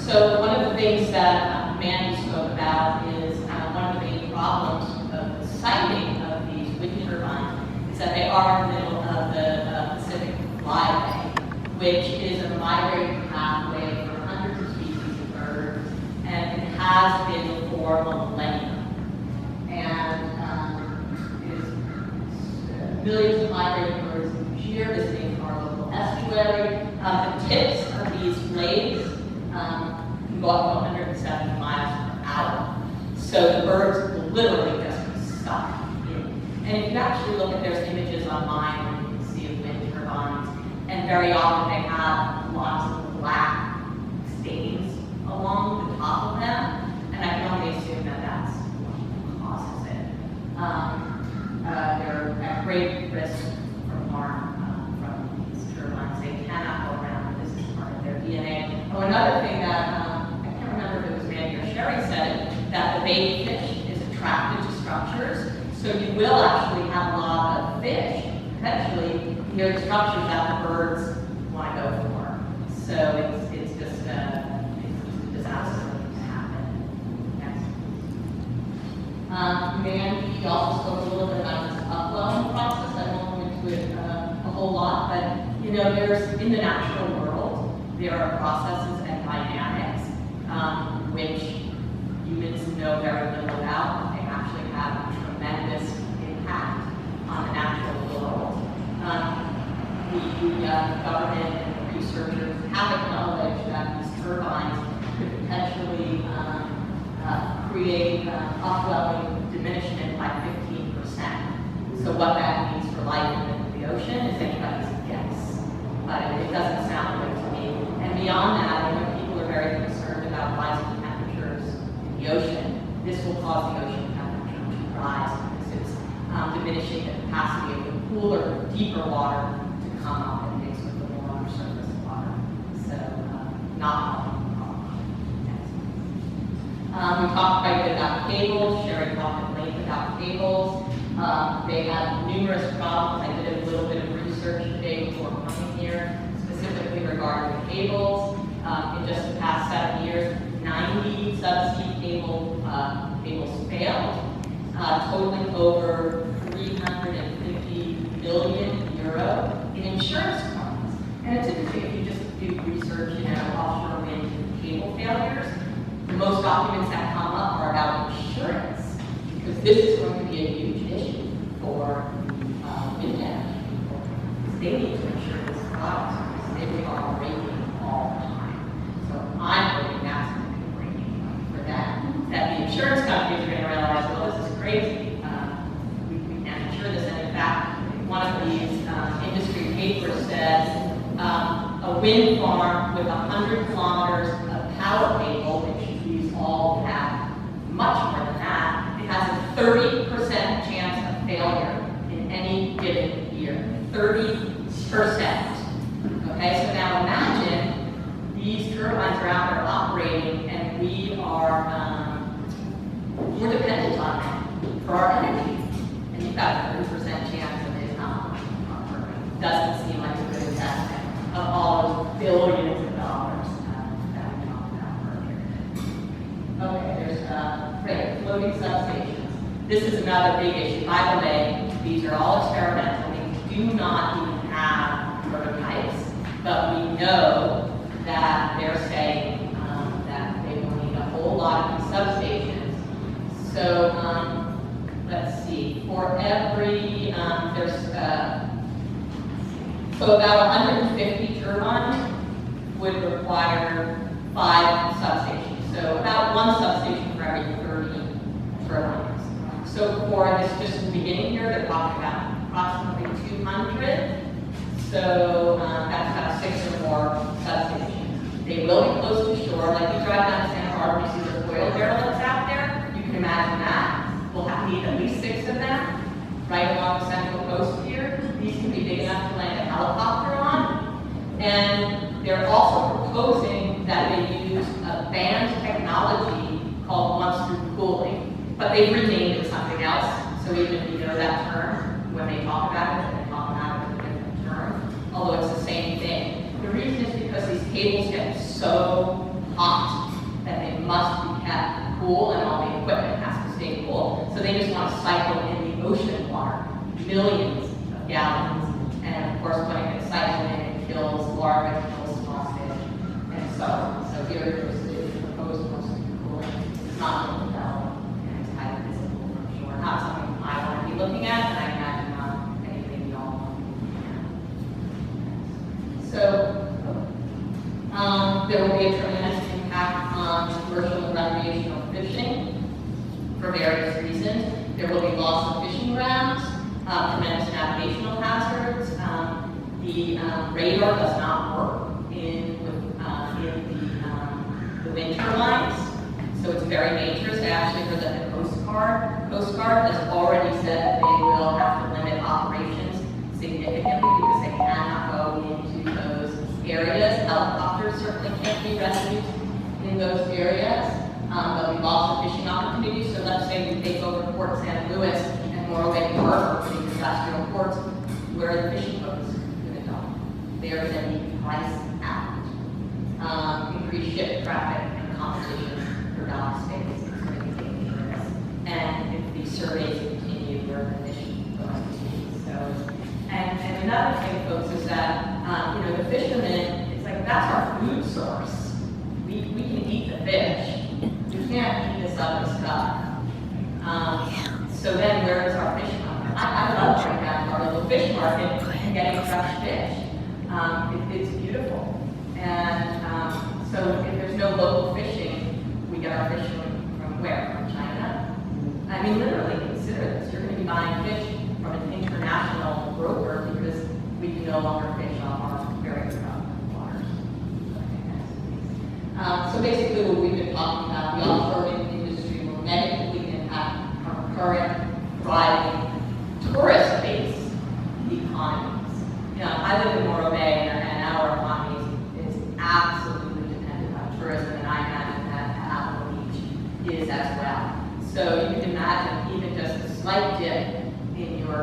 So one of the things that Mandy spoke about is one of the main problems of the siting of these wind turbines is that they are in the middle of the Pacific Flyway, which is a migratory pathway for hundreds of species of birds, and it has been for millennia. And millions of migrating birds each year visiting our local estuary. The tips of these blades can go up to 170 miles per hour. So the birds will literally just be stuck in. And if you actually look at there's images online, you can see of wind turbines, and very often they have lots of black stains along the top of them, and I can only assume that that's what causes it. They're at great risk from harm from these turbines. They cannot go around. This is part of their DNA. Oh, another thing that, I can't remember if it was Mandy or Sherry said it, that the baby fish is attracted to structures. So you will actually have a lot of fish, potentially, near the structures that the birds want to go for. So it's just a disaster to happen. Next. Mandy also spoke a little bit about this upwelling process. I won't go into it a whole lot, but you know, in the natural world, there are processes and dynamics which humans know very little about, but they actually have a tremendous impact on the natural world. The government and the researchers have acknowledged that these turbines could potentially create upwelling diminishment by 15%. So what that means for life in the ocean is anybody's guess, but it doesn't sound good to me. And beyond that, you know, people are very concerned about rising temperatures in the ocean. This will cause the ocean temperature to rise because it's diminishing the capacity of the cooler, deeper water to come up and mix with the warmer surface water. So not helping. We talked quite a bit about cables. Sherry talked at length about cables. They have numerous problems. I did a little bit of research today before coming here, specifically regarding the cables. In just the past 7 years, 90 subsea cables failed, totaling over 350 billion euro in insurance claims. And it's interesting if you just do research, you know, offshore wind cable failures. The most documents that come up are about insurance, because this is going to be a huge issue for wind energy people. They need to insure this product because they are breaking all the time. So I'm hoping that's going to be breaking for them. That the insurance companies are going to realize, well, this is crazy. We can't insure this. And in fact, one of these industry papers says a wind farm with 100 kilometers of power cable, which these all have much more than that, it has a 30% chance of failure in any given year. 30%. Okay, so now imagine these turbines are out there operating and we are we're dependent on them for our energy. And you've got a 30% chance of it not working. Doesn't seem like a good investment of all those billions of dollars. Okay, there's floating substations. This is another big issue. By the way, these are all experimental. We do not even have prototypes, but we know that they're saying that they will need a whole lot of these substations. So let's see. For every so about 150 turbines would require 5 substations. So about 1 substation for every 30 turbines. So for this, just in the beginning here, they're talking about approximately 200. So that's about 6 or more substations. They will be close to shore. Like you drive down to Santa Barbara, you see those oil derelicts out there. You can imagine that. We'll need at least 6 of them right along the central coast here. These can be big enough to land a helicopter on. And they're also proposing that they use a banned technology called once-through cooling, but they've renamed it something else. So even if you know that term, when they talk about it, they talk about it with a different term, although it's the same thing. The reason is because these cables get so hot, that they must be kept cool, and all the equipment has to stay cool. So they just want to cycle in the ocean water, millions of gallons. And of course, when it gets cycled in, it kills larvae, it kills small fish, and so on. So here is the proposed mostly cooling. It's not going to develop, and it's highly visible from shore. Not something I want to be looking at, and I imagine not anything you all want to be looking at. So there will be a tremendous impact on commercial and recreational fishing for various reasons. There will be loss of fishing grounds, tremendous navigational hazards. The radar does not work in the wind turbines, so it's very dangerous. I actually heard that the Coast Guard has already said that they will have to limit operations significantly because they cannot go into those areas. Helicopters certainly can't be rescued in those areas. There'll be lots of fishing opportunities. So let's say we take over Port St. Louis and Morro Harbor, the industrial ports, where are the fishing boats going to go? They're going to be priced out. Increased ship traffic and competition for dock space is going to be dangerous. And if these surveys continue, where are the fishing going to be? So, and another thing, folks, is that the fishermen, it's like that's our food source. We can eat the fish. We can't eat this other stuff. So then where is our fish market? I love going down to our little fish market and getting fresh fish. It's beautiful. And so if there's no local fishing, we get our fish from where? From China? I mean, literally consider this. You're going to be buying fish from an international broker because we can no longer fish off our very rough waters. So basically what we've been talking about, the offshore wind industry will negatively impact our current thriving tourist-based economies. I live in Morro Bay and our economy is absolutely dependent on tourism, and I imagine that Avila Beach is as well. So you can imagine even just a slight dip in your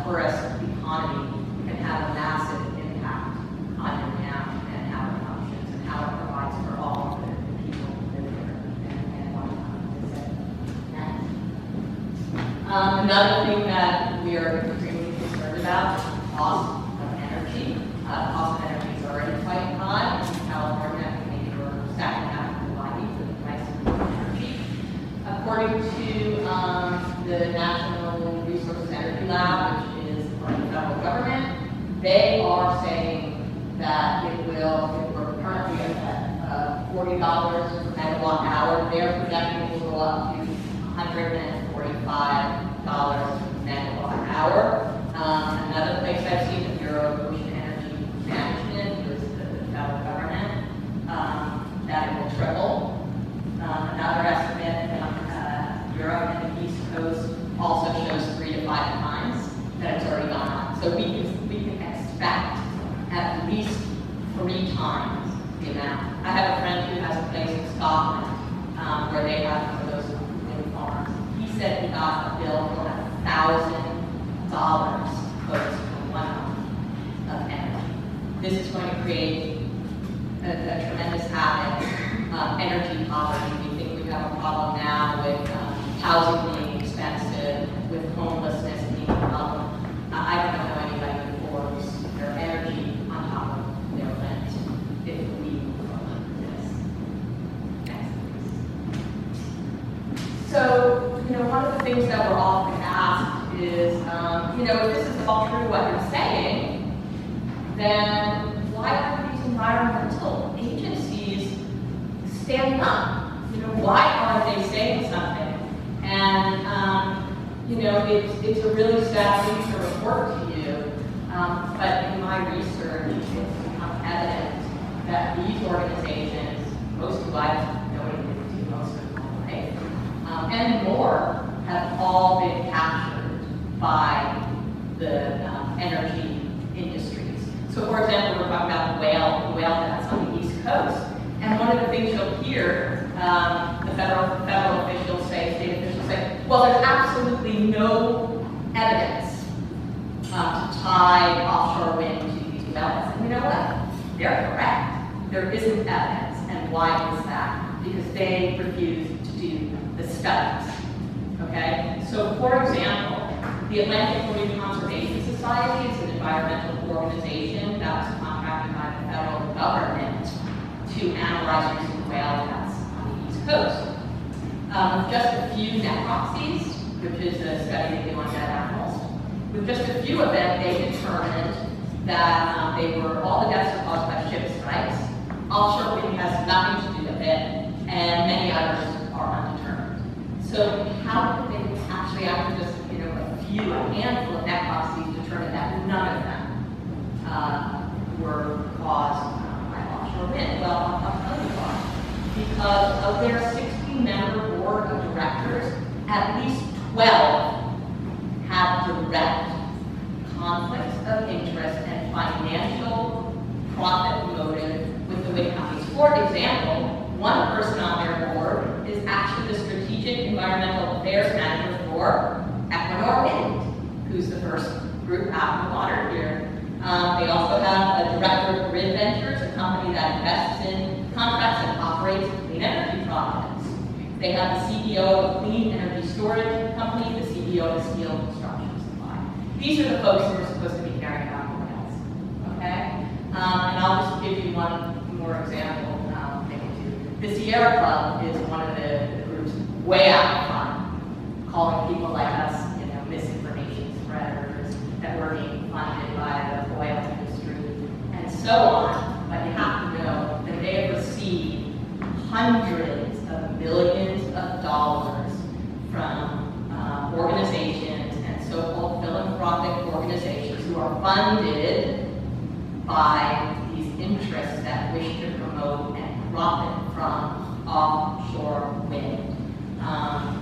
tourist economy can have a massive impact on your town and how it functions and how it provides for all of the people who live there and want to visit. Another thing that we are extremely concerned about is the cost of energy. The cost of energy is already quite high in California. I think maybe we're stacking up in Hawaii for the price of energy. According to the National Resources Energy Lab, which is part of the federal government, they are saying that it will, if we're currently at $40 per megawatt hour, they're projecting it will go up to $145 per megawatt hour. Another place I've seen the Bureau of Ocean Energy Management, which is the federal government, that it will triple. Another estimate from Europe and the East Coast also shows 3 to 5 times that it's already gone up. So we can expect at least 3 times the amount. I have a friend who has a place in Scotland where they have one of those wind farms. He said he got a bill for $1,000 close to 1 month of energy. This is going to create a tremendous havoc, energy poverty. We think we have a problem now with housing being expensive, with homelessness being a problem. I don't know anybody who affords their energy on top of their rent if we move on this. Next, please. So, one of the things that we're often asked is, if this is all true what you're saying, then why aren't these environmental agencies standing up? Why aren't they saying something? And, it's a really sad thing to report to you, but in my research, it's become evident that these organizations, most of I've noted to most of my life, and more, have all been captured by the energy industries. So, for example, we're talking about the whale that's on the East Coast. And one of the things you'll hear the federal officials say, state officials say, well, there's absolutely no evidence to tie offshore wind to these whales. And you know what? They're correct. There isn't evidence. And And why is that? Because they refuse to do the studies. Okay? So, for example, the Atlantic Marine Conservation Society is an environmental organization that was contracted by the federal government to analyze recent whale deaths on the East Coast. Just a few necropsies, which is a study they do on dead animals. With just a few of them, they determined that all the deaths are caused by ship strikes. Offshore wind has nothing to do with it, and many others are undetermined. So how could they actually, after just a handful of necropsies, determine that none of them were caused by offshore wind? Well, I'll tell you why. Because of their 60-member board of directors, at least 12 have direct conflicts of interest and financial profit motive with the wind companies. For example, one person on their board is actually the strategic environmental affairs manager for Equinor Wind, who's the first group out in the water here. They also have a director of Grid Ventures, a company that invests in, contracts, and operates clean energy projects. They have the CEO of a clean energy storage company, the CEO of a steel construction supply. These are the folks who are supposed to be carrying out the whales. Okay? And I'll just give you one more example. The Sierra Club is one of the groups way out front, calling people like us, misinformation spreaders, that we're being funded by the oil industry, and so on. But you have to know that they have received hundreds of millions of dollars from organizations and so-called philanthropic organizations who are funded by these interests that wish to promote and profit from offshore wind.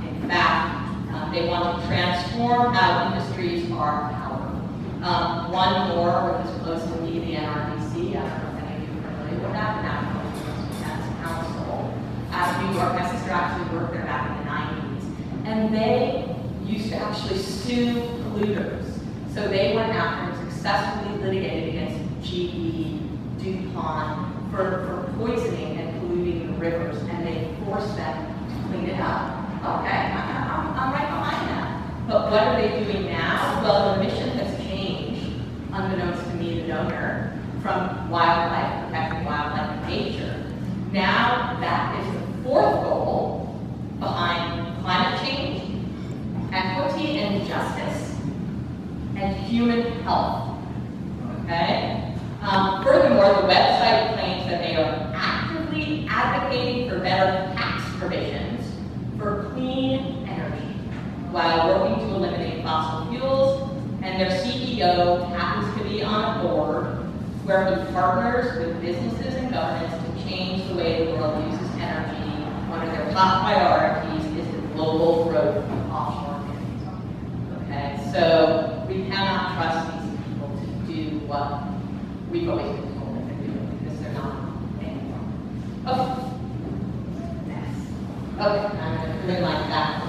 In fact, they want to transform how industries are powered. One more, which is close to me, the NRDC. I don't know if any of you are familiar with that, the National Defense Council. Out of New York, my sister actually worked there back in the 90s. And they used to actually sue polluters. So they went after and successfully litigated against GE, DuPont, for poisoning and polluting the rivers, and they forced them to clean it up. Okay, I'm right behind that. But what are they doing now? Well, the mission has changed, unbeknownst to me, the donor, from wildlife, protecting wildlife and nature. Now that is the fourth goal behind climate change, equity and justice, and human health. Okay? Furthermore, the website claims that they are actively advocating for better tax provisions for clean energy while working to eliminate fossil fuels, and their CEO happens to be on a board where he partners with businesses and governments to change the way the world uses energy. One of their top priorities is the global growth of offshore wind. Okay, so we cannot trust these people to do what we've always been told that they're doing, because they're not anymore. Okay. Yes. Okay, I'm going to like that.